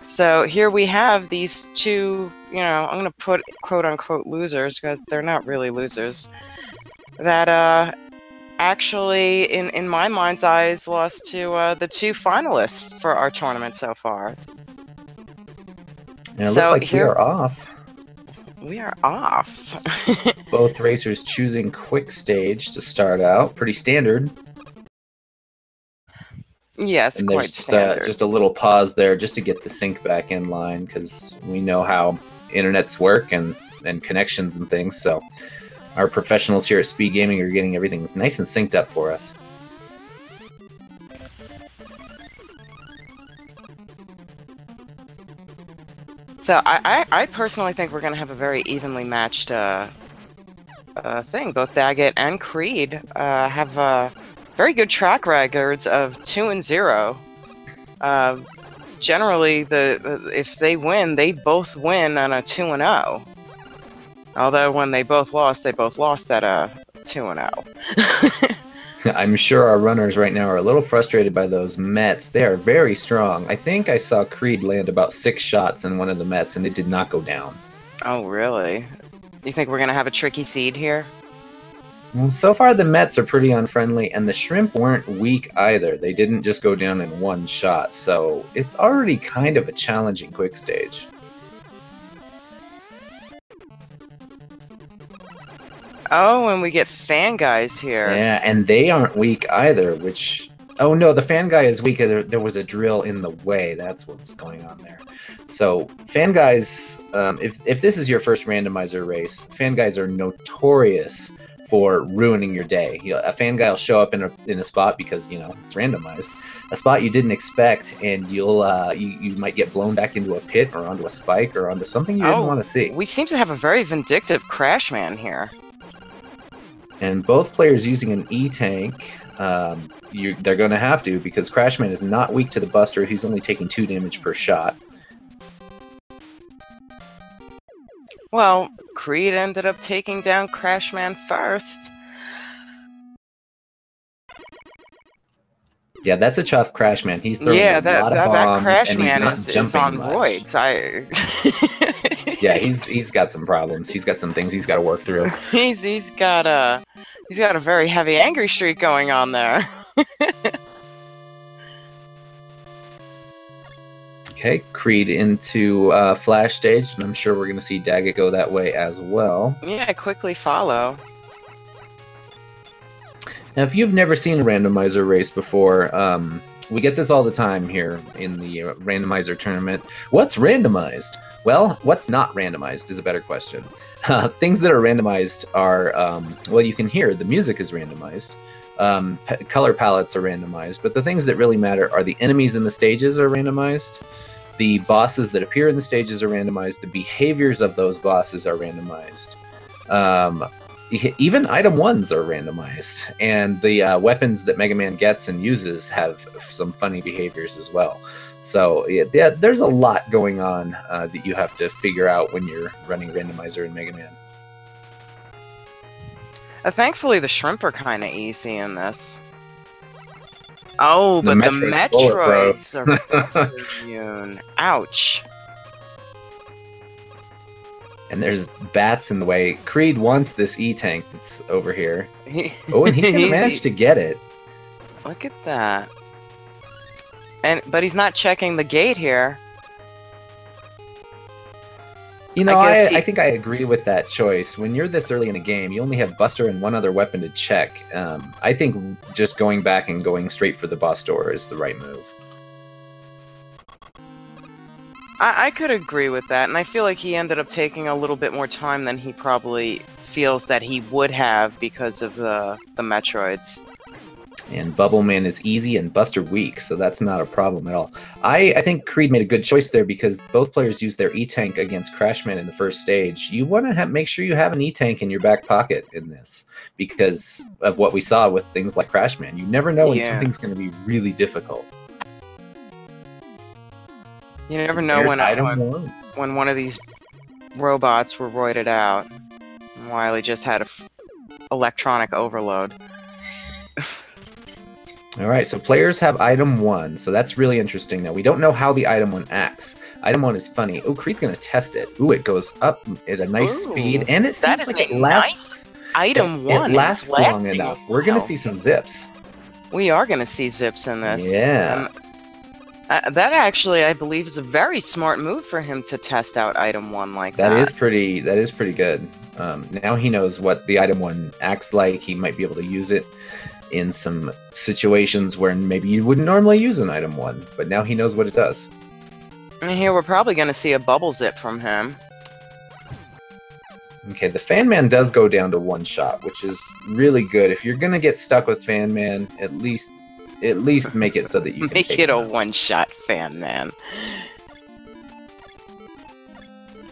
So here we have these two, I'm going to put quote-unquote losers, because they're not really losers, that actually, in my mind's eyes, lost to the two finalists for our tournament so far. And it looks like we are off. We are off. Both racers choosing quick stage to start out. Pretty standard. Yes, and quite standard. Just a little pause there just to get the sync back in line, because we know how internets work and connections and things. So our professionals here at Speed Gaming are getting everything nice and synced up for us. So I personally think we're going to have a very evenly matched thing. Both Dagit and Creed have very good track records of 2-0. Generally, if they win, they both win on a 2-0. Although when they both lost at a 2-0. I'm sure our runners right now are a little frustrated by those Mets. They are very strong. I think I saw Creed land about 6 shots in one of the Mets, and it did not go down. Oh, really? You think we're going to have a tricky seed here? Well, so far the Mets are pretty unfriendly, and the Shrimp weren't weak either. They didn't just go down in 1 shot, so it's already kind of a challenging quick stage. Oh, and we get Fan Guys here. Yeah, and they aren't weak either, which... Oh no, the Fan Guy is weak. There was a drill in the way. That's what's going on there. So, Fan Guys, if this is your first randomizer race, Fan Guys are notorious for ruining your day. A Fan Guy will show up in a spot because, it's randomized. A spot you didn't expect, and you might get blown back into a pit or onto a spike or onto something you didn't want to see. We seem to have a very vindictive Crashman here. And both players using an E-Tank, they're going to have to, because Crashman is not weak to the Buster. He's only taking 2 damage per shot. Well, Creed ended up taking down Crashman first. Yeah, that's a tough Crashman. He's throwing a lot of bombs, and he's not jumping on much. Voids. Yeah, he's got some problems. He's got some things he's got to work through. He's got a very heavy angry streak going on there. Okay, Creed into Flash stage, and I'm sure we're going to see Dagit go that way as well. Yeah, quickly follow. Now, if you've never seen a randomizer race before, we get this all the time here in the randomizer tournament. What's randomized? Well, what's not randomized is a better question. Things that are randomized are, well, you can hear the music is randomized. Color palettes are randomized, but the things that really matter are the enemies in the stages are randomized. The bosses that appear in the stages are randomized. The behaviors of those bosses are randomized. Even item 1s are randomized. And the weapons that Mega Man gets and uses have some funny behaviors as well. So yeah, there's a lot going on that you have to figure out when you're running Randomizer in Mega Man. Thankfully, the Shrimp are kind of easy in this. Oh, but the Metroids are immune. Ouch. And there's bats in the way. Creed wants this E-Tank that's over here. Oh, and he's going to manage to get it. Look at that. But he's not checking the gate here. I think I agree with that choice. When you're this early in a game, you only have Buster and 1 other weapon to check. I think just going back and going straight for the boss door is the right move. I could agree with that, and I feel like he ended up taking a little bit more time than he probably feels that he would have because of the Metroids. And Bubbleman is easy and Buster weak, so that's not a problem at all. I think Creed made a good choice there because both players used their E-Tank against Crashman in the first stage. You want to make sure you have an E-Tank in your back pocket in this because of what we saw with things like Crashman. You never know when something's going to be really difficult. You never know when one of these robots were roided out. And Wily just had electronic overload. All right, so players have item 1, so that's really interesting. Now, we don't know how the item 1 acts. Item 1 is funny. Oh, Creed's going to test it. Ooh, it goes up at a nice speed, and it seems like it lasts. Nice item 1. It lasts long enough. We're going to see some zips. We are going to see zips in this. Yeah. That actually, I believe, is a very smart move for him to test out item 1 like that. That is pretty good. Now he knows what the item 1 acts like. He might be able to use it in some situations where maybe you wouldn't normally use an item 1, but now he knows what it does. And here we're probably going to see a bubble zip from him. Okay, the Fan Man does go down to 1 shot, which is really good. If you're going to get stuck with Fan Man, at least make it so that you can make it a 1-shot Fan Man.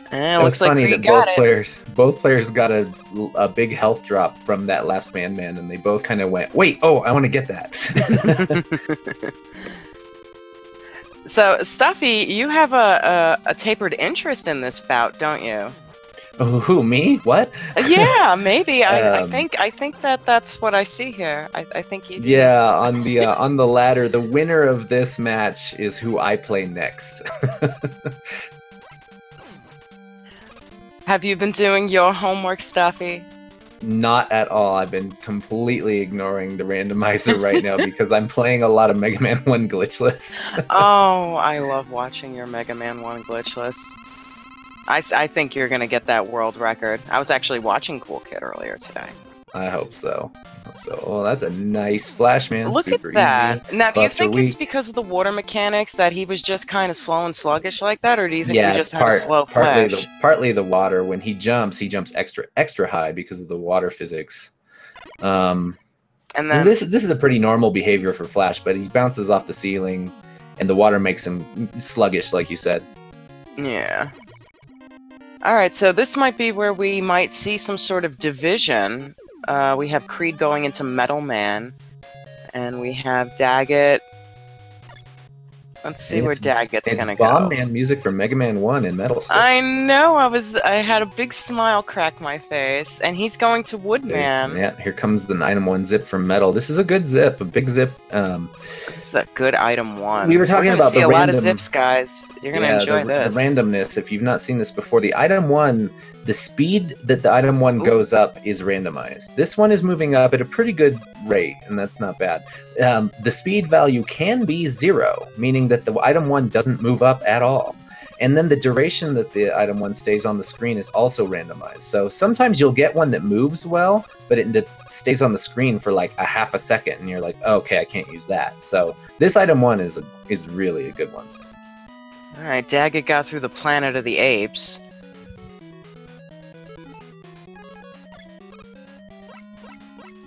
It looks like funny that both players got a big health drop from that last Fan Man, and they both kind of went, "Wait, oh, I want to get that." So, Stuffy, you have a tapered interest in this bout, don't you? Oh, who, me? What? Yeah, maybe. I think that's what I see here. I think you do. Yeah, on the ladder, the winner of this match is who I play next. Have you been doing your homework, Stuffy? Not at all. I've been completely ignoring the randomizer right now because I'm playing a lot of Mega Man 1 glitchless. Oh, I love watching your Mega Man 1 glitchless. I think you're going to get that world record. I was actually watching Cool Kid earlier today. I hope so. Oh, that's a nice Flash Man. Look Super at that. Easy. Now, do you think it's because of the water mechanics that he was just kind of slow and sluggish like that, or do you think we just had a slow Flash? Partly the water. When he jumps extra high because of the water physics. And then this is a pretty normal behavior for Flash, but he bounces off the ceiling, and the water makes him sluggish, like you said. Yeah. Alright, so this might be where we might see some sort of division. We have Creed going into Metal Man, and we have Dagit. Let's see where Dagit's gonna go. Bomb Man music from Mega Man 1 and Metal Stick. I know, I had a big smile crack my face, and he's going to Woodman. Yeah, here comes the item 1 zip from Metal. This is a good zip, a big zip. It's a good item 1. We were talking about a lot of zips, guys. You're gonna enjoy this. The randomness. If you've not seen this before, the item 1, the speed that the item 1 goes up is randomized. This one is moving up at a pretty good rate, and that's not bad. The speed value can be 0, meaning that the item 1 doesn't move up at all. And then the duration that the item 1 stays on the screen is also randomized. So sometimes you'll get one that moves well, but it stays on the screen for like a half a second, and you're like, oh, okay, I can't use that. So this item 1 is really a good one. All right, Dagit got through the Planet of the Apes.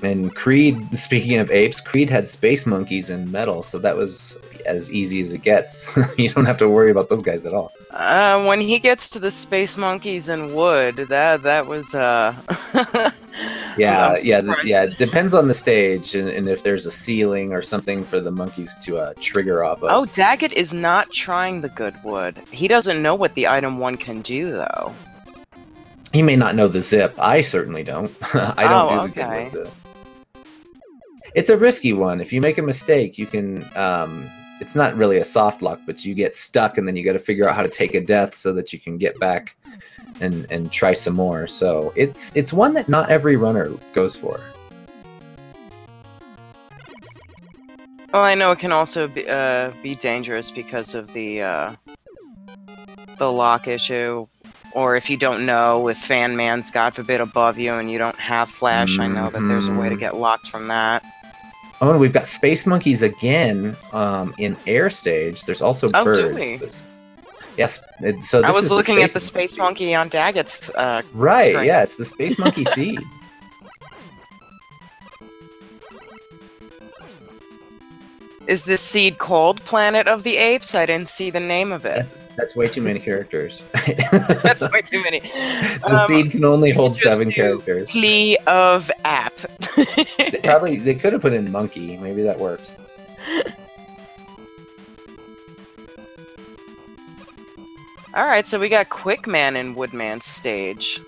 And Creed, speaking of apes, Creed had space monkeys in Metal, so that was as easy as it gets. You don't have to worry about those guys at all. When he gets to the space monkeys in Wood, that was yeah. It depends on the stage and if there's a ceiling or something for the monkeys to trigger off of. Oh, Dagit is not trying the good wood. He doesn't know what the item 1 can do, though. He may not know the zip. I certainly don't. I don't do the good wood zip. It's a risky one. If you make a mistake, you can... it's not really a soft lock, but you get stuck, and then you got to figure out how to take a death so that you can get back and try some more. So it's one that not every runner goes for. Well, I know it can also be dangerous because of the lock issue. Or if you don't know, if Fan Man's, God forbid, above you and you don't have Flash, I know that there's a way to get locked from that. Oh, and we've got Space Monkeys again in Air Stage. There's also birds. Do we? Yes. So I was looking at the Space Monkey on Dagit's right, screen. Yeah, it's the Space Monkey seed. Is this seed called Planet of the Apes? I didn't see the name of it. That's way too many characters. That's way too many. The seed can only hold 7 characters. Plea of app. They could have put in monkey. Maybe that works. Alright, so we got Quickman in Woodman's stage.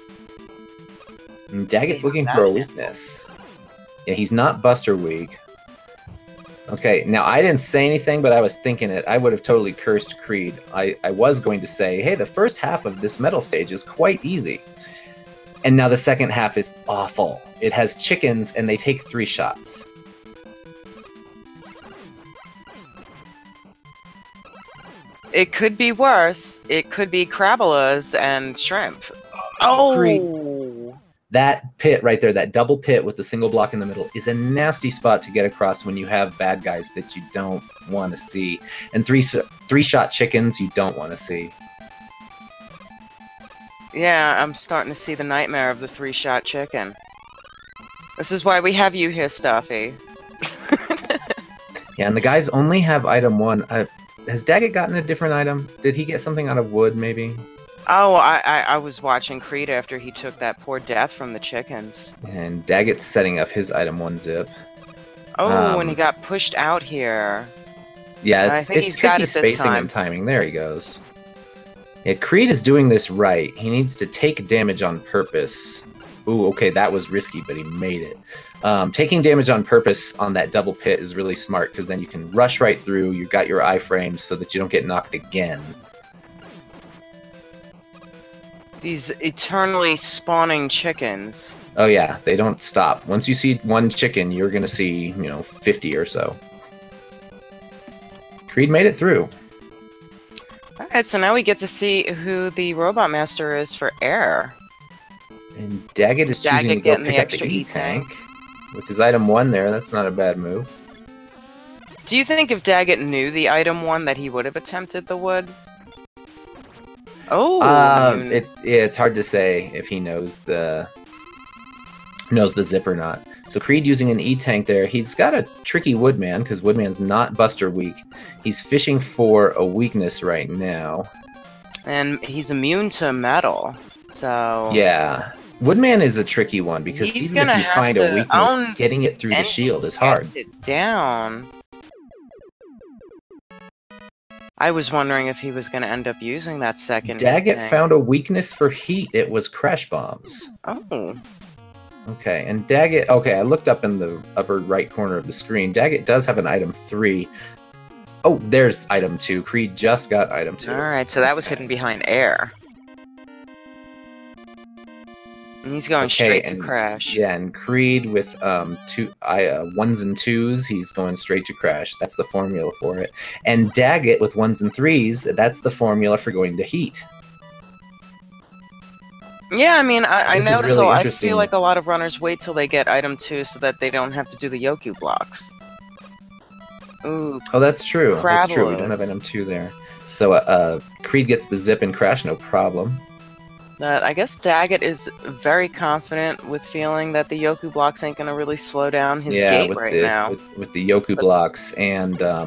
And Dagit's looking for a weakness. Yeah, he's not Buster weak. Okay, now I didn't say anything, but I was thinking it. I would have totally cursed Creed. I was going to say, hey, the first half of this metal stage is quite easy. And now the second half is awful. It has chickens, and they take 3 shots. It could be worse. It could be crabolas and shrimp. Oh! Creed. That pit right there, that double pit with the single block in the middle, is a nasty spot to get across when you have bad guys that you don't want to see. And 3-shot chickens you don't want to see. Yeah, I'm starting to see the nightmare of the 3-shot chicken. This is why we have you here, Stuffy. Yeah, and the guys only have item 1. Has Dagit gotten a different item? Did he get something out of wood, maybe? Oh, I was watching Creed after he took that poor death from the chickens. And Dagit's setting up his item 1 zip. Oh, when he got pushed out here. Yeah, it's tricky spacing and timing. There he goes. Yeah, Creed is doing this right. He needs to take damage on purpose. Ooh, okay, that was risky, but he made it. Taking damage on purpose on that double pit is really smart, because then you can rush right through. You've got your iframes so that you don't get knocked again. These eternally spawning chickens. Oh yeah, they don't stop. Once you see one chicken, you're gonna see, 50 or so. Creed made it through. Alright, so now we get to see who the Robot Master is for air. And Dagit is choosing to go pick up the E-Tank. With his item 1 there, that's not a bad move. Do you think if Dagit knew the item 1 that he would have attempted the wood? Oh, it's hard to say if he knows the zip or not. So Creed using an E-Tank there. He's got a tricky Woodman, because Woodman's not Buster weak. He's fishing for a weakness right now. And he's immune to metal, so... Yeah. Woodman is a tricky one, because even if you find a weakness, getting it through the shield is hard. It down. I was wondering if he was going to end up using that second. Dagit found a weakness for heat. It was crash bombs. Oh. Okay, and Dagit... Okay, I looked up in the upper right corner of the screen. Dagit does have an item 3. Oh, there's item 2. Creed just got item 2. Alright, so that was hidden behind air. And he's going straight to crash. Yeah, and Creed with 1s and 2s, he's going straight to crash. That's the formula for it. And Dagit with 1s and 3s, that's the formula for going to heat. Yeah, I mean, I notice, really I feel like a lot of runners wait till they get item 2 so that they don't have to do the Yoku blocks. Ooh. Oh, that's true. That's true. We don't have item 2 there. So Creed gets the zip and crash, no problem. I guess Dagit is very confident with feeling that the Yoku blocks ain't gonna really slow down his gate now. With the Yoku blocks, and but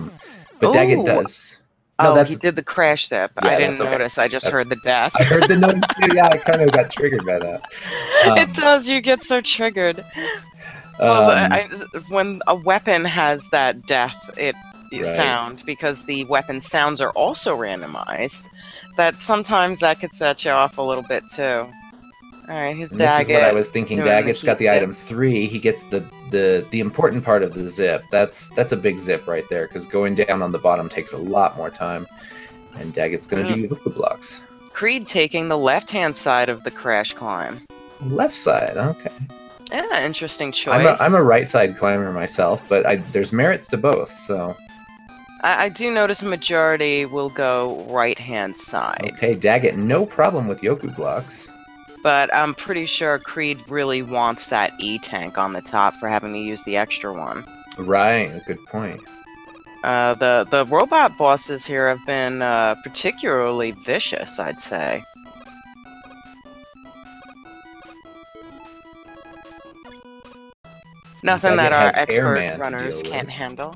Dagit does. No, he did the crash zip. Yeah, I didn't notice. I just heard the death. I heard the noise too. Yeah, I kind of got triggered by that. It does. You get so triggered. Well, when a weapon has that death, sound, because the weapon sounds are also randomized, that sometimes that could set you off a little bit too. Alright, his Dagit. This is what I was thinking. Dagit's got the item 3. He gets the important part of the zip. That's a big zip right there, because going down on the bottom takes a lot more time. And Dagit's going to do Yoku blocks. Creed taking the left-hand side of the crash climb. Left side, okay. Yeah, interesting choice. I'm a right side climber myself, but there's merits to both, so... I do notice a majority will go right-hand side. Okay, Dagit, no problem with Yoku blocks. But I'm pretty sure Creed really wants that E-Tank on the top for having to use the extra one. Right, a good point. The robot bosses here have been particularly vicious, I'd say. Nothing that our expert runners can't handle.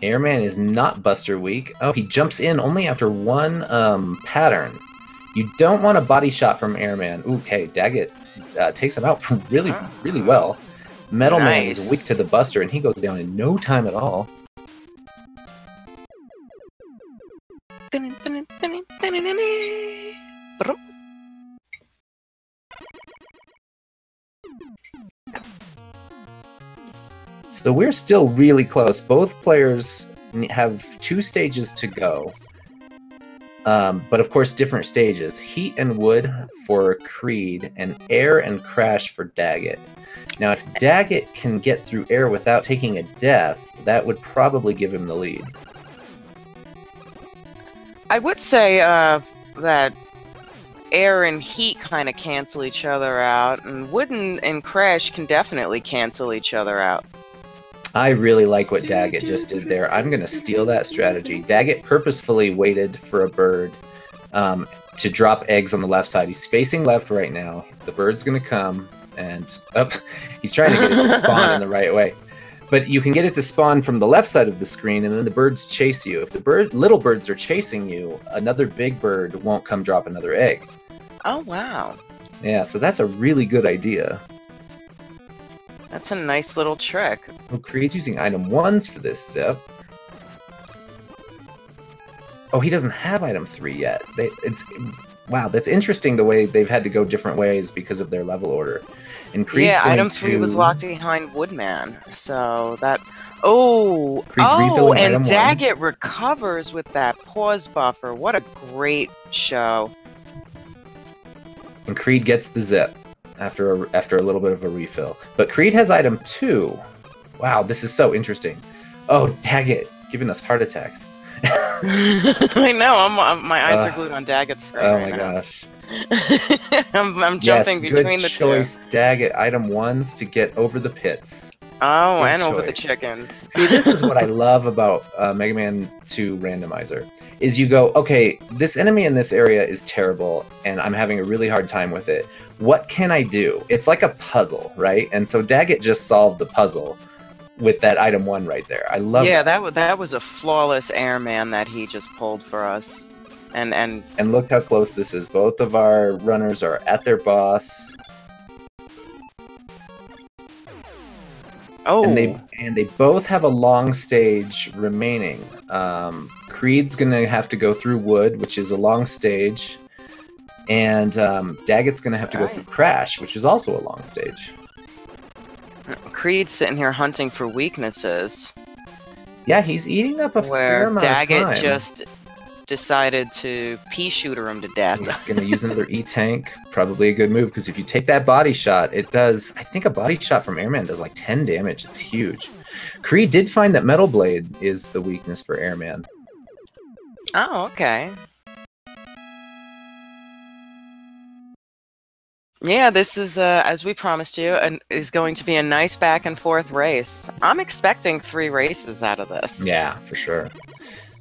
Airman is not Buster weak. Oh, he jumps in only after one pattern. You don't want a body shot from Airman. Okay, Dagit takes him out really well. Metal Man is weak to the Buster, and he goes down in no time at all. So we're still really close. Both players have 2 stages to go. But of course, different stages. Heat and Wood for Creed, and Air and Crash for Dagit. Now, if Dagit can get through air without taking a death, that would probably give him the lead. I would say that air and heat kind of cancel each other out, and wood and crash can definitely cancel each other out. I really like what Dagit just did there. I'm going to steal that strategy. Dagit purposefully waited for a bird to drop eggs on the left side. He's facing left right now. The bird's going to come, and he's trying to get it to spawn in the right way. But you can get it to spawn from the left side of the screen, and then the birds chase you. If the little birds are chasing you, another big bird won't come drop another egg. Oh, wow. Yeah, so that's a really good idea. That's a nice little trick. Well, Creed's using item 1s for this zip. Oh, he doesn't have item 3 yet. Wow, that's interesting the way they've had to go different ways because of their level order. And Creed's item 3 was locked behind Woodman, so that... and Dagit recovers with that pause buffer. What a great show. And Creed gets the zip after a little bit of a refill. But Creed has item 2. Wow, this is so interesting. Oh, Dagit, giving us heart attacks. I know, my eyes are glued on Dagit's screen right now. Gosh. I'm jumping between the two. Good choice, Dagit, item 1s to get over the pits. Oh, good and choice. Over the chickens. See, this is what I love about Mega Man 2 Randomizer. Is you go, okay, this enemy in this area is terrible, and I'm having a really hard time with it. What can I do? It's like a puzzle, right? And so Dagit just solved the puzzle with that item 1 right there. I love it. Yeah, that was a flawless airman that he just pulled for us. And look how close this is. Both of our runners are at their boss. Oh. And they both have a long stage remaining. Creed's gonna have to go through Wood, which is a long stage, and Dagit's gonna have to go through Crash, which is also a long stage. Creed's sitting here hunting for weaknesses. Yeah, he's eating up a fair amount of time. Dagit just decided to pea shooter him to death. He's gonna use another E-Tank. Probably a good move, because if you take that body shot, it does... I think a body shot from Airman does like 10 damage. It's huge. Creed did find that Metal Blade is the weakness for Airman. Oh, okay. Yeah, this is, as we promised you, is going to be a nice back and forth race. I'm expecting 3 races out of this. Yeah, for sure.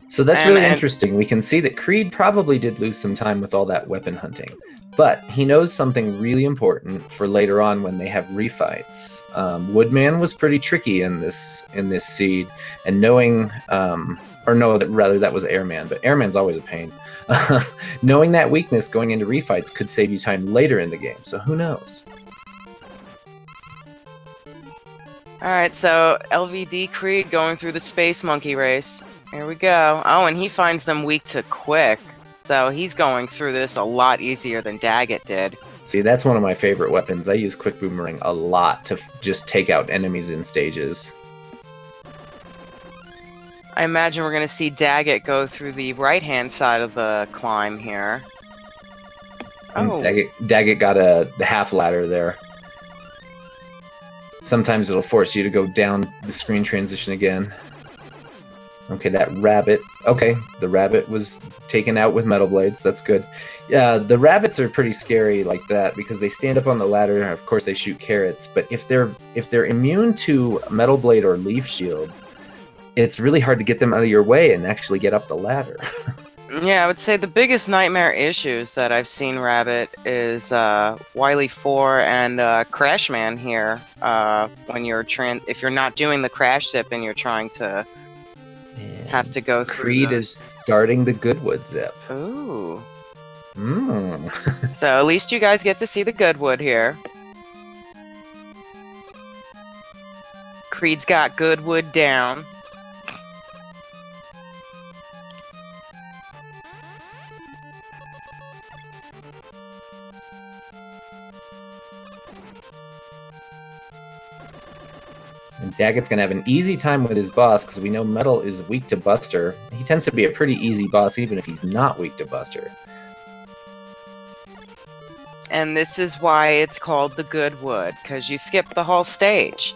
So that's really interesting. We can see that Creed probably did lose some time with all that weapon hunting. But he knows something really important for later on when they have refights. Woodman was pretty tricky in this seed, and knowing... rather that was Airman, but Airman's always a pain. Knowing that weakness going into refights could save you time later in the game, so who knows? Alright, so LVCreed going through the Space Monkey race. Here we go. Oh, and he finds them weak to quick, so he's going through this a lot easier than Dagit did. See, that's one of my favorite weapons. I use Quick Boomerang a lot to just take out enemies in stages. I imagine we're going to see Dagit go through the right-hand side of the climb here. Oh. Dagit got the half ladder there. Sometimes it'll force you to go down the screen transition again. Okay, that rabbit. Okay, the rabbit was taken out with Metal Blades. That's good. Yeah, the rabbits are pretty scary like that because they stand up on the ladder. And of course, they shoot carrots. But if they're immune to Metal Blade or Leaf Shield, it's really hard to get them out of your way and actually get up the ladder. Yeah, I would say the biggest nightmare issues that I've seen Rabbit is Wily 4 and Crashman here. When if you're not doing the crash zip and you're trying to have to go through. Creed is starting the Goodwood zip. Ooh. So at least you guys get to see the Goodwood here. Creed's got Goodwood down. And Dagit's going to have an easy time with his boss because we know Metal is weak to Buster. He tends to be a pretty easy boss even if he's not weak to Buster. And this is why it's called the Good Wood, because you skip the whole stage.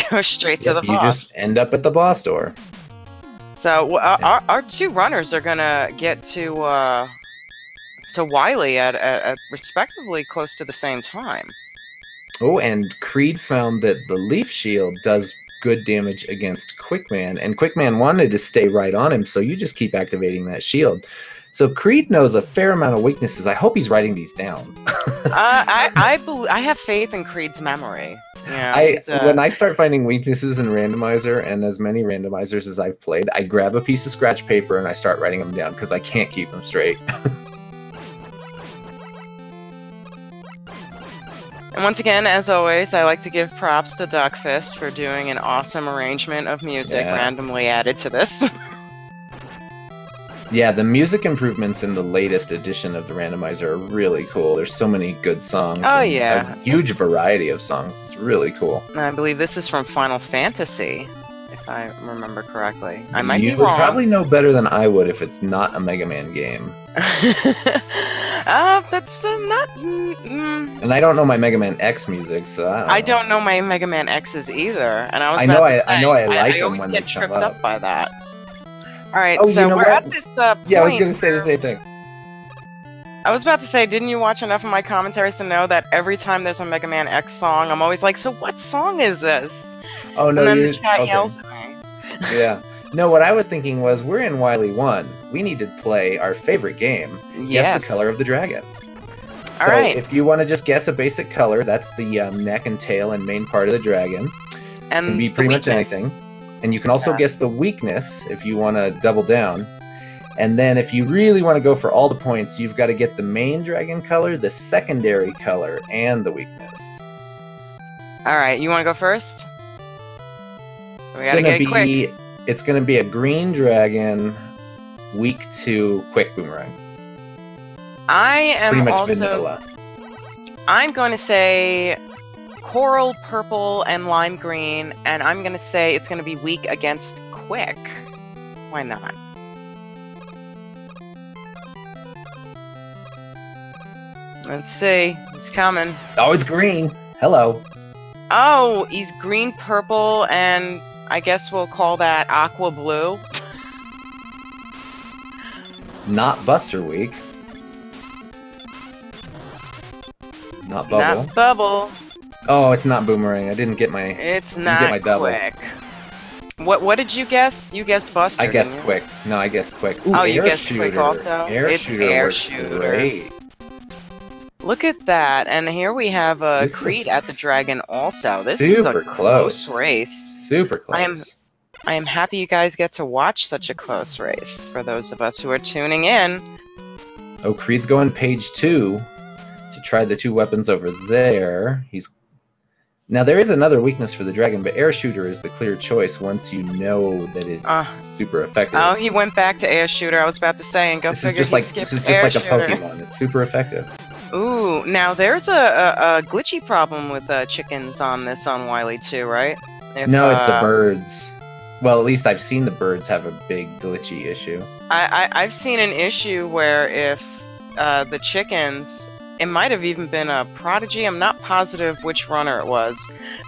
Go straight to the boss. You just end up at the boss door. So our two runners are gonna get to Wily at respectively close to the same time. Oh, and Creed found that the Leaf Shield does good damage against Quickman, and Quickman wanted to stay right on him, so you just keep activating that shield. So Creed knows a fair amount of weaknesses. I hope he's writing these down. I have faith in Creed's memory. Yeah, when I start finding weaknesses in Randomizer, and as many randomizers as I've played, I grab a piece of scratch paper and I start writing them down because I can't keep them straight. And once again, as always, I like to give props to Duckfist for doing an awesome arrangement of music randomly added to this. Yeah, the music improvements in the latest edition of the Randomizer are really cool. There's so many good songs. Oh, yeah. A huge variety of songs. It's really cool. And I believe this is from Final Fantasy, if I remember correctly. I might be wrong. You would probably know better than I would if it's not a Mega Man game. That's not... And I don't know my Mega Man X music, so I don't know my Mega Man X's either. And I know I like them when they always get come tripped up. up by that. Alright, so we're at this point. Yeah, I was going to say the same thing. I was about to say, didn't you watch enough of my commentaries to know that every time there's a Mega Man X song, I'm always like, so what song is this? Oh, no, and then the chat yells at me. Yeah. No, what I was thinking was, we're in Wily 1. We need to play our favorite game. Yes. Guess the color of the dragon. So Alright. if you want to just guess a basic color, that's the neck and tail and main part of the dragon. And it can be pretty much anything. And you can also guess the weakness if you want to double down. And then if you really want to go for all the points, you've got to get the main dragon color, the secondary color, and the weakness. Alright, you want to go first? We gotta get quick. It's going to be a green dragon, weak to quick boomerang. I am pretty much also... vanilla. I'm going to say... coral, purple, and lime green, and I'm gonna say it's gonna be weak against quick. Why not? Let's see. It's coming. Oh, it's green. Hello. Oh, he's green, purple, and I guess we'll call that aqua blue. Not Buster weak. Not Bubble. Not Bubble. Oh, it's not Boomerang. I didn't get my. It's not quick. What did you guess? You guessed Buster. I guessed quick. No, I guessed quick. Ooh, oh, you guessed quick also. It's air shooter. Great. Look at that, and here we have Creed at the dragon also. This is a close race. Super close. I am happy you guys get to watch such a close race. For those of us who are tuning in. Oh, Creed's going page 2 to try the 2 weapons over there. Now, there is another weakness for the dragon, but air shooter is the clear choice once you know that it's super effective. Oh, he went back to air shooter. I was about to say, and go figure he skips air shooter. This is just like a Pokemon. It's super effective. Ooh, now there's a glitchy problem with chickens on Wily 2, right? No, it's the birds. Well, at least I've seen the birds have a big glitchy issue. I've seen an issue where if the chickens... It might have even been a Prodigy. I'm not positive which runner it was.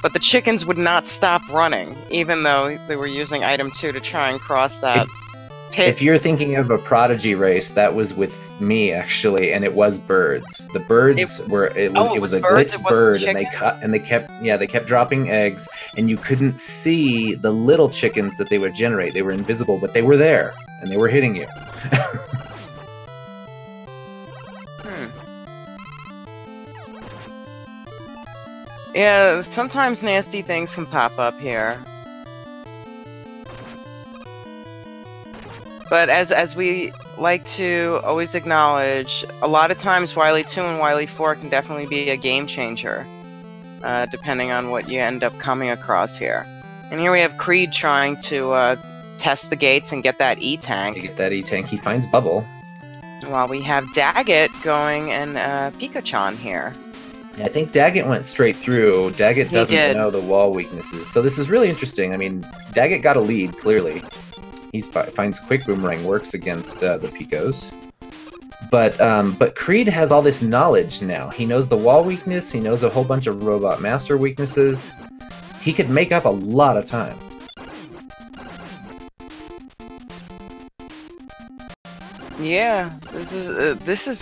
But the chickens would not stop running, even though they were using item 2 to try and cross that pit. If you're thinking of a Prodigy race, that was with me, actually, and it was birds. The birds it was a glitched bird, and they kept dropping eggs, and you couldn't see the little chickens that they would generate. They were invisible, but they were there, and they were hitting you. Yeah, sometimes nasty things can pop up here. But as we like to always acknowledge, a lot of times Wily 2 and Wily 4 can definitely be a game changer, depending on what you end up coming across here. And here we have Creed trying to test the gates and get that E-Tank. To get that E-Tank, he finds Bubble. While we have Dagit going and Pikachu here. I think Dagit went straight through. Dagit He doesn't did. know the wall weaknesses. So this is really interesting. I mean, Dagit got a lead, clearly. He finds Quick Boomerang works against the Picos. But Creed has all this knowledge now. He knows the wall weakness. He knows a whole bunch of Robot Master weaknesses. He could make up a lot of time. Yeah, this is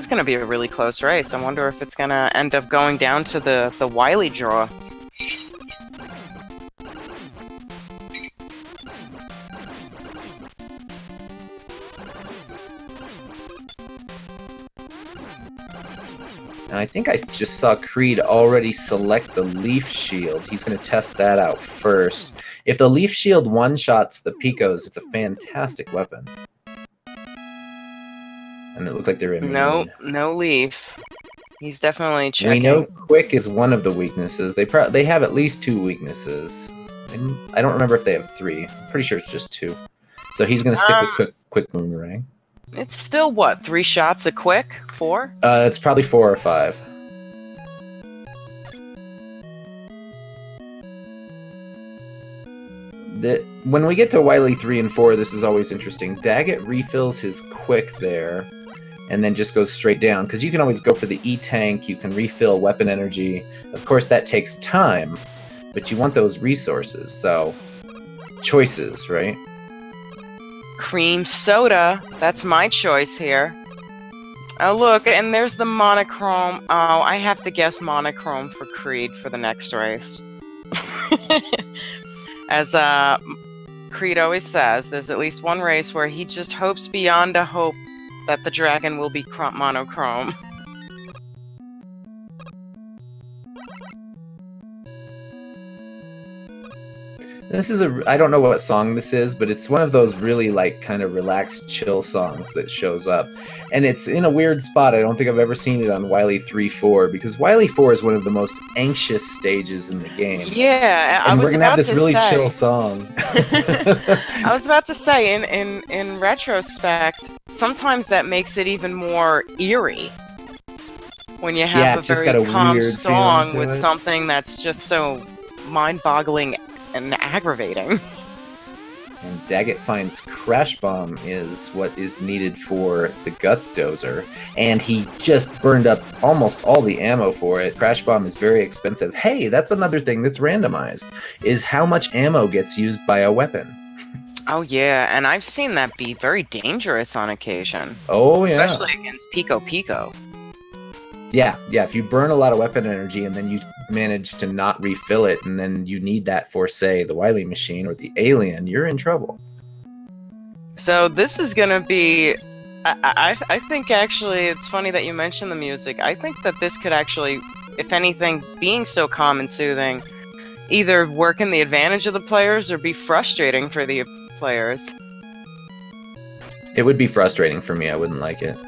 gonna be a really close race. I wonder if it's gonna end up going down to the Wily draw. Now, I think I just saw Creed already select the Leaf Shield. He's going to test that out first. If the Leaf Shield one-shots the Picos, it's a fantastic weapon. And it looked like they're immune. No Leaf. He's definitely checking. We know Quick is one of the weaknesses. They have at least 2 weaknesses. I don't remember if they have 3. I'm pretty sure it's just 2. So he's going to stick with Quick Boomerang. It's still, what, 3 shots a Quick? 4? It's probably 4 or 5. When we get to Wily 3 and 4, this is always interesting. Dagit refills his Quick there, and then just goes straight down, because you can always go for the E-Tank, you can refill weapon energy. Of course, that takes time, but you want those resources, so choices, right? Cream soda. That's my choice here. Oh, look, and there's the monochrome. Oh, I have to guess monochrome for Creed for the next race. As Creed always says, there's at least one race where he just hopes beyond a hope that the dragon will be monochrome. This is I don't know what song this is, but it's one of those really like kind of relaxed, chill songs that shows up. And it's in a weird spot. I don't think I've ever seen it on Wily 3-4, because Wily 4 is one of the most anxious stages in the game. Yeah, and I was we're gonna have about this to really say, chill song. I was about to say, in retrospect, sometimes that makes it even more eerie. When you have a very calm song with something that's just so mind-boggling and aggravating. And Dagit finds Crash Bomb is what is needed for the Guts Dozer, and he just burned up almost all the ammo for it. Crash Bomb is very expensive. Hey, that's another thing that's randomized, is how much ammo gets used by a weapon. Oh yeah, and I've seen that be very dangerous on occasion. Oh yeah. Especially against Pico. Yeah, if you burn a lot of weapon energy and then you manage to not refill it, and then you need that for, say, the Wily machine or the alien, you're in trouble. So this is gonna be... I think actually, it's funny that you mentioned the music. I think that this could actually, if anything, being so calm and soothing, either work in the advantage of the players or be frustrating for the players. It would be frustrating for me, I wouldn't like it.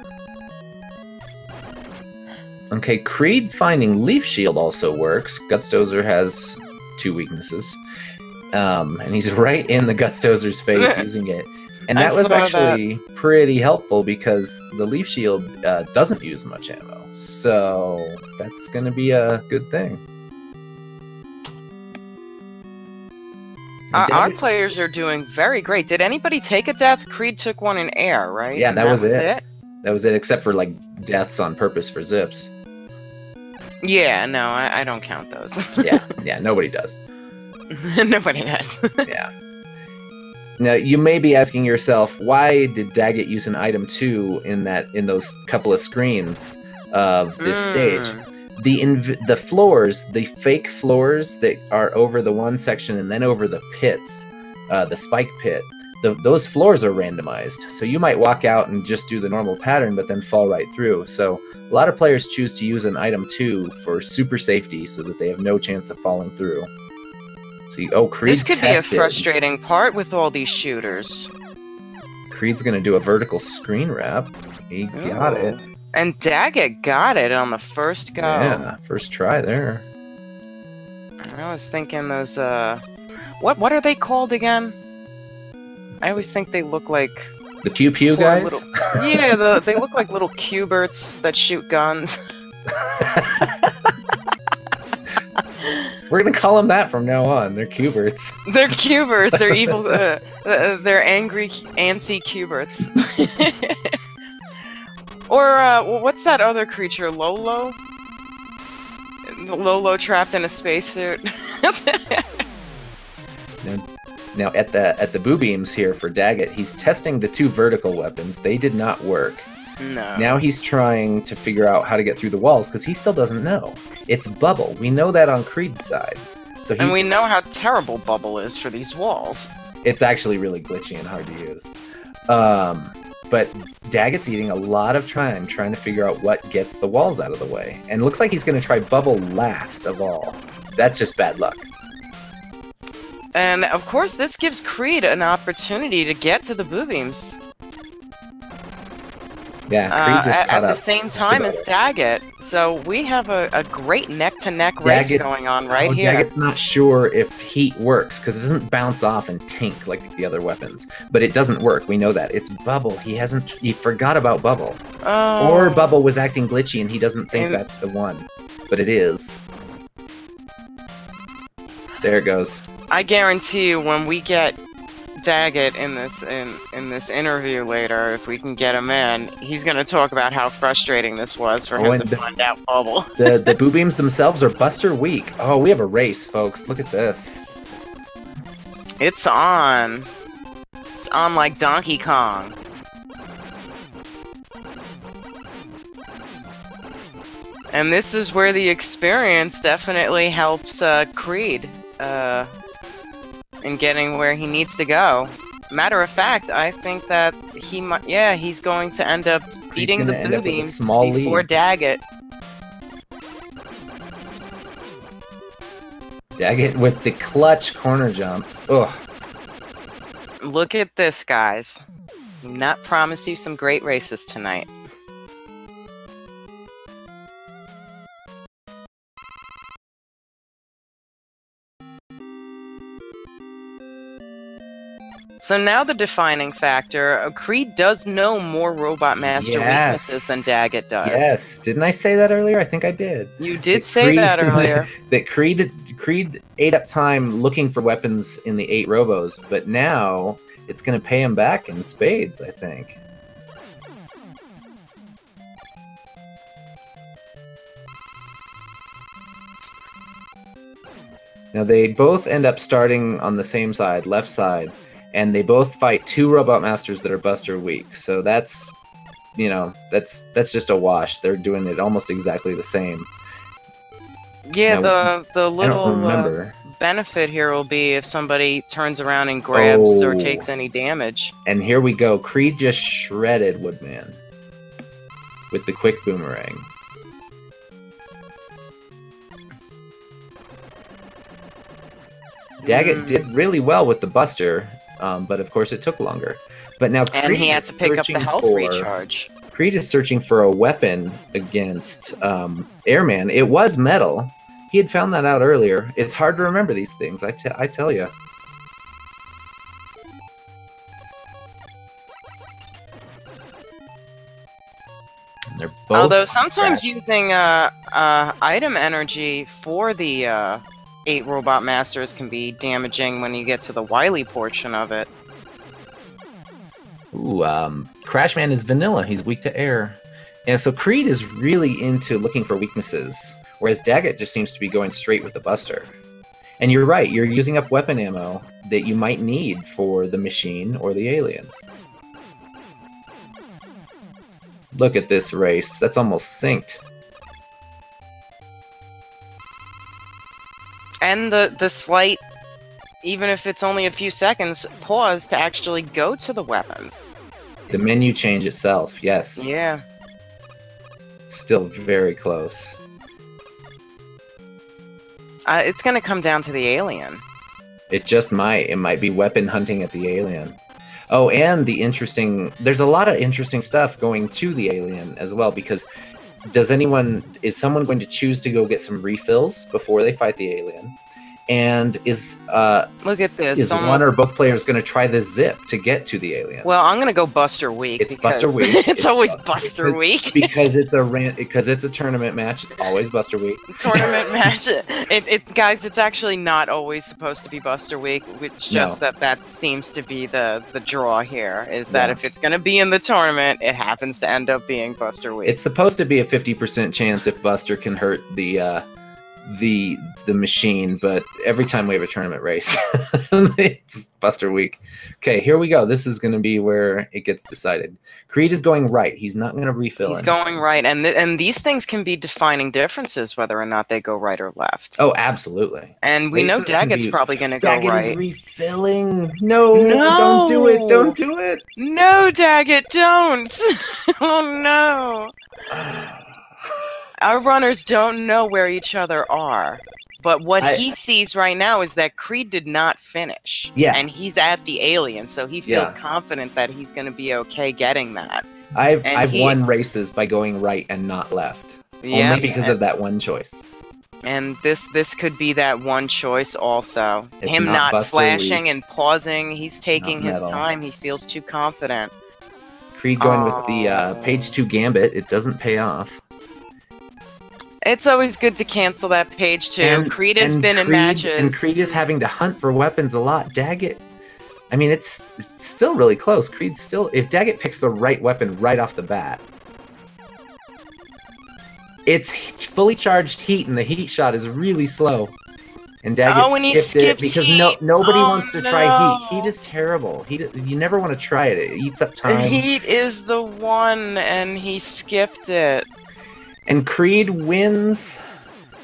Okay, Creed finding Leaf Shield also works. Guts Dozer has 2 weaknesses. And he's right in the Guts Dozer's face using it. And that was actually pretty helpful, because the Leaf Shield doesn't use much ammo. So that's going to be a good thing. Our players are doing very great. Did anybody take a death? Creed took one in air, right? Yeah, that was it. That was it, except for like deaths on purpose for zips. Yeah, no, I don't count those. yeah, nobody does. Nobody does. Yeah. Now, you may be asking yourself, why did Dagit use an item 2 in those couple of screens of this stage? The floors, the fake floors that are over the one section and then over the pits, the spike pit, those floors are randomized. So you might walk out and just do the normal pattern, but then fall right through. So a lot of players choose to use an item 2 for super safety, so that they have no chance of falling through. So Creed This could be a frustrating part with all these shooters. Creed's gonna do a vertical screen wrap. He got it. And Dagit got it on the first go. Yeah, first try there. I was thinking those, what are they called again? I always think they look like... The pew-pew guys? Yeah, they look like little cuberts that shoot guns. We're gonna call them that from now on. They're Cuberts. They're Cuberts. They're evil. They're angry, antsy Cuberts. Or what's that other creature? Lolo. Lolo trapped in a spacesuit. Now at the boo beams here for Dagit, he's testing the 2 vertical weapons. They did not work. No. Now he's trying to figure out how to get through the walls because he still doesn't know. It's Bubble. We know that on Creed's side. So and we know how terrible Bubble is for these walls. It's actually really glitchy and hard to use. But Dagit's eating a lot of time trying to figure out what gets the walls out of the way. And it looks like he's going to try Bubble last of all. That's just bad luck. And of course, this gives Creed an opportunity to get to the boo beams. Yeah, Creed just at the same time as Dagit. So we have a great neck-to-neck race going on right here. Dagit's not sure if heat works, because it doesn't bounce off and tink like the other weapons. But it doesn't work, we know that. It's Bubble. He forgot about Bubble. Oh. Or Bubble was acting glitchy and he doesn't think that's the one. But it is. There it goes. I guarantee you, when we get Dagit in this interview later, if we can get him in, he's going to talk about how frustrating this was for him to find out Bubble. the boo beams themselves are Buster weak. Oh, we have a race, folks. Look at this. It's on. It's on like Donkey Kong. And this is where the experience definitely helps Creed. In getting where he needs to go. Matter of fact, I think that he might. Yeah, he's going to end up beating the boo beams before Dagit. Dagit with the clutch corner jump. Ugh. Look at this, guys. Not promise you some great races tonight. So now the defining factor, Creed does know more Robot Master weaknesses than Dagit does. Yes, didn't I say that earlier? I think I did. You did say that earlier. That Creed ate up time looking for weapons in the 8 Robos, but now it's going to pay him back in spades, I think. Now they both end up starting on the same side, left side. And they both fight 2 Robot Masters that are Buster weak. So that's, you know, that's just a wash. They're doing it almost exactly the same. Yeah, now, the little benefit here will be if somebody turns around and grabs or takes any damage. And here we go. Creed just shredded Woodman with the quick boomerang. Dagit did really well with the Buster. But of course it took longer. But now Creed and he had to pick up the health recharge. Creed is searching for a weapon against Airman. It was metal. He had found that out earlier. It's hard to remember these things, I tell you. They're both although sometimes using item energy for the 8 Robot Masters can be damaging when you get to the Wily portion of it. Ooh, Crashman is vanilla. He's weak to air. Yeah, so Creed is really into looking for weaknesses, whereas Dagit just seems to be going straight with the Buster. And you're right, you're using up weapon ammo that you might need for the machine or the alien. Look at this race. That's almost synced. And the slight, even if it's only a few seconds, pause to actually go to the weapons. The menu change itself, yes. Yeah. Still very close. It's going to come down to the alien. It just might. It might be weapon hunting at the alien. Oh, and there's a lot of interesting stuff going to the alien as well, because is someone going to choose to go get some refills before they fight the alien? And is Look at this. is one or both players going to try this zip to get to the alien? Well, I'm going to go Buster Week. It's Buster Week. It's always Buster Week. Because it's a tournament match. It's always Buster Week. Tournament match. Guys, it's actually not always supposed to be Buster Week. It's just that seems to be the draw here. Is that if it's going to be in the tournament, it happens to end up being Buster Week. It's supposed to be a 50% chance if Buster can hurt the machine, but every time we have a tournament race, it's Buster Week. Okay, here we go. This is going to be where it gets decided. Creed is going right. He's not going to refill. He's going right, and these things can be defining differences whether or not they go right or left. Oh, absolutely. And we know Dagit's probably going to go right. Dagit is refilling. No, don't do it. Don't do it. No, Dagit, don't. Oh no. Our runners don't know where each other are. But what he sees right now is that Creed did not finish. Yeah. And he's at the alien, so he feels confident that he's going to be okay getting that. I've won races by going right and not left. Yeah, only because of that one choice. And this could be that one choice also. It's him not flashing and pausing. He's taking his time. He feels too confident. Creed going with the page 2 gambit. It doesn't pay off. It's always good to cancel that page too. Creed has been in matches. And Creed is having to hunt for weapons a lot. Dagit, I mean, it's still really close. Creed's still, if Dagit picks the right weapon right off the bat, it's fully charged heat, and the heat shot is really slow. And Dagit skipped it because nobody wants to try heat. Heat is terrible. You never want to try it. It eats up time. Heat is the one, and he skipped it. And Creed wins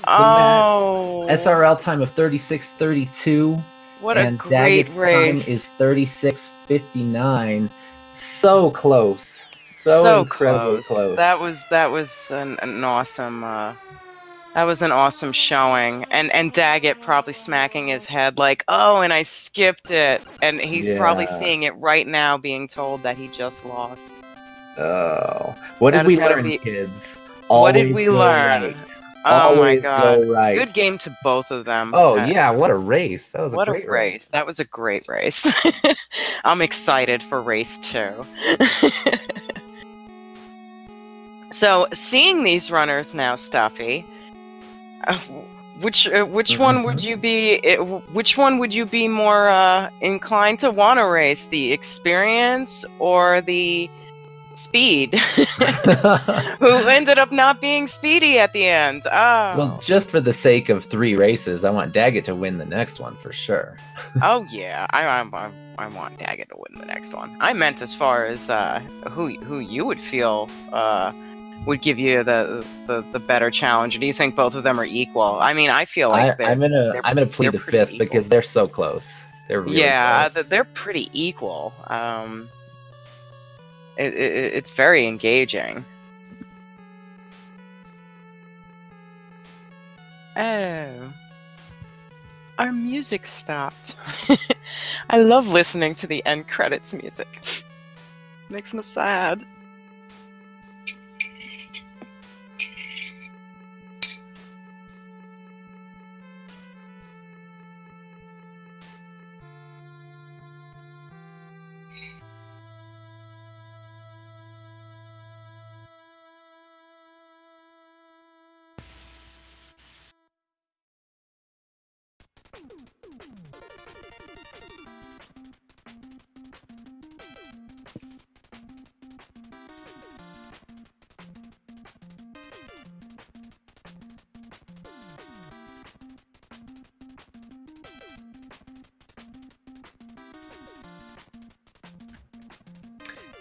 the SRL time of 36:32. What a great Dagit's race. time is 36:59. So close. So incredibly close. That was an awesome that was an awesome showing. And Dagit probably smacking his head like, "Oh, and I skipped it." And he's probably seeing it right now, being told that he just lost. Oh. What did we learn, kids? What did we learn? Right. Oh my Always god. go right. Good game to both of them. Oh yeah, what a race. That was a great race. That was a great race. I'm excited for race 2. So, seeing these runners now, Stuffy, which one would you be? Which one would you be more inclined to want to race? The experience or the speed? Who ended up not being speedy at the end? Oh. Well, just for the sake of 3 races, I want Dagit to win the next one for sure. Oh yeah, I want Dagit to win the next one. I meant as far as who you would feel would give you the better challenge. Or do you think both of them are equal? I mean, I feel like I'm gonna plead the 5th because they're so close. They're really close. They're pretty equal. It's very engaging. Oh, our music stopped. I love listening to the end credits music. Makes me sad.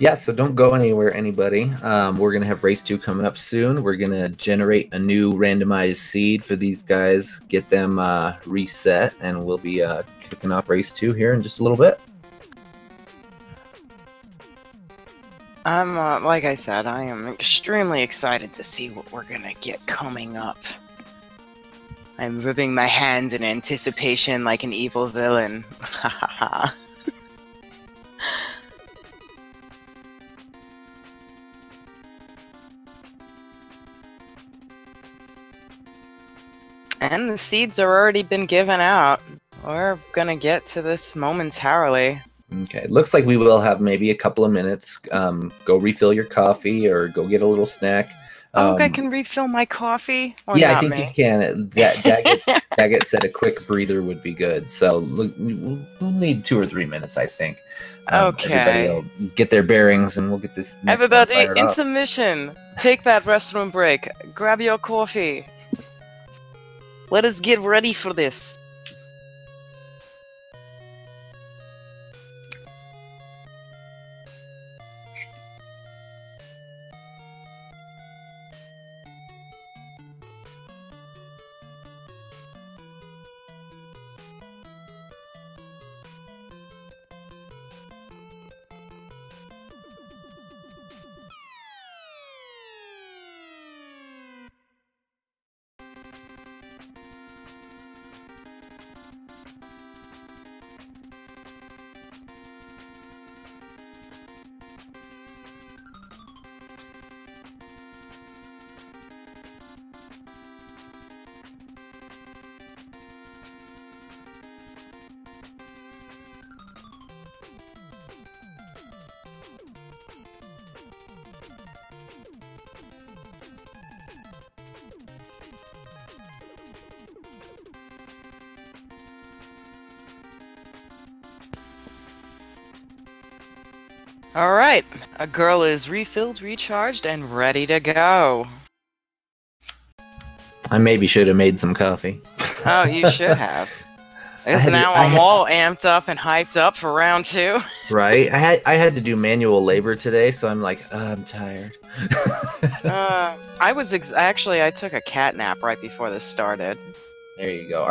Yeah, so don't go anywhere, anybody. We're going to have race 2 coming up soon. We're going to generate a new randomized seed for these guys, get them reset, and we'll be kicking off race 2 here in just a little bit. Like I said, I am extremely excited to see what we're going to get coming up. I'm rubbing my hands in anticipation like an evil villain. Ha ha ha. And the seeds have already been given out. We're gonna get to this momentarily. Okay, looks like we will have maybe a couple of minutes. Go refill your coffee or go get a little snack. I can refill my coffee? Or Yeah, I not think me? you can. Dagit said a quick breather would be good. So we'll need 2 or 3 minutes, I think. Everybody Okay. will get their bearings and we'll get this next one Everybody, fired off. intermission. Take that restroom break. Grab your coffee. Let us get ready for this. Alright, a girl is refilled, recharged, and ready to go. I maybe should have made some coffee. Oh, you should have. Because now I'm all amped up and hyped up for round 2. Right? I had to do manual labor today, so I'm like, I'm tired. Actually, I took a cat nap right before this started. There you go.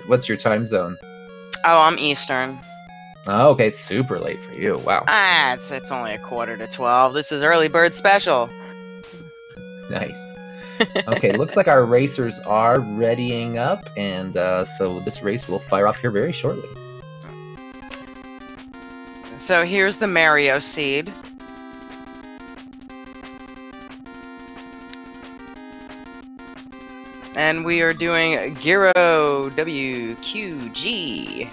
What's your time zone? Oh, I'm Eastern. Oh, okay, it's super late for you. Wow. It's only 11:45. This is early bird special. Nice. Okay, looks like our racers are readying up, and so this race will fire off here very shortly. So here's the Mario seed. And we are doing Gyro WQG.